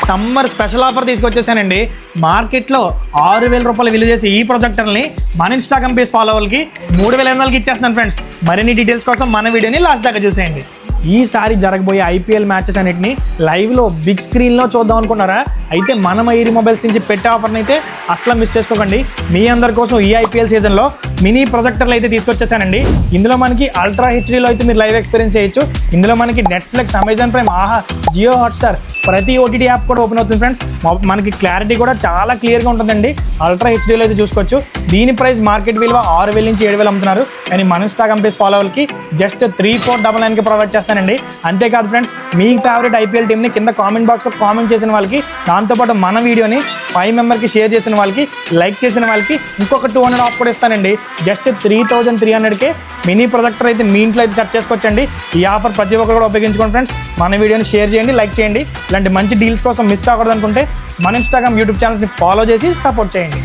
Summer special offer తీసుకొచ్చేసానండి. మార్కెట్లో 6,000 రూపాయలు విలువ చేసి ఈ ప్రొజెక్టర్ని మన ఇన్స్టాగ్రామ్ పేజ్ ఫాలోవర్కి 3,500కి ఇచ్చేస్తున్నాను ఫ్రెండ్స్. మరిన్ని డీటెయిల్స్ కోసం మన వీడియోని లాస్ట్ దాకా చూసేయండి. ఈసారి జరగబోయే ఐపీఎల్ మ్యాచెస్ అన్నిటిని లైవ్లో బిగ్ స్క్రీన్లో చూద్దాం అనుకున్నారా? అయితే మన మయూరి మొబైల్స్ నుంచి పెట్టే ఆఫర్ని అయితే అసలు మిస్ చేసుకోకండి. మీ అందరి కోసం ఈ ఐపీఎల్ సీజన్లో మినీ ప్రొజెక్టర్లు అయితే తీసుకొచ్చేసానండి. ఇందులో మనకి అల్ట్రా హెచ్డీలో అయితే మీరు లైవ్ ఎక్స్పీరియన్స్ చేయొచ్చు. ఇందులో మనకి నెట్ఫ్లిక్స్, అమెజాన్ ప్రైమ్, ఆహా, జియో హాట్స్టార్ ప్రతి ఓటీటీ యాప్ కూడా ఓపెన్ అవుతుంది ఫ్రెండ్స్. మనకి క్లారిటీ కూడా చాలా క్లియర్గా ఉంటుందండి. అల్ట్రా హెచ్డీలో అయితే చూసుకోవచ్చు. దీని ప్రైస్ మార్కెట్ విలువ 6,000 నుంచి 7,000 అమ్ముతున్నారు. కానీ మన ఇన్స్టాగ్రామ్ పేజ్ ఫాలోవర్కి జస్ట్ 3,499కి ప్రొవైడ్ చేస్తానండి. అంతేకాదు ఫ్రెండ్స్, మీ ఫేవరెట్ ఐపీఎల్ టీమ్ని కింద కామెంట్ బాక్స్లో కామెంట్ చేసిన వాళ్ళకి, దాంతోపాటు మన వీడియోని 5 మెంబర్కి షేర్ చేసిన వాళ్ళకి, లైక్ చేసిన వాళ్ళకి ఇంకొక 200 ఆఫ్ కూడా ఇస్తానండి. జస్ట్ 3,300కే మినీ ప్రొజెక్టర్ అయితే మీ ఇంట్లో అయితే సెట్ చేసుకోవచ్చండి. ఈ ఆఫర్ ప్రతి ఒక్కరు కూడా ఉపయోగించుకోండి ఫ్రెండ్స్. మన వీడియోని షేర్ చేయండి, లైక్ చేయండి. ఇలాంటి మంచి డీల్స్ కోసం మిస్ కాకూడదు అనుకుంటే మన ఇన్స్టాగ్రామ్, యూట్యూబ్ ఛానల్స్ని ఫాలో చేసి సపోర్ట్ చేయండి.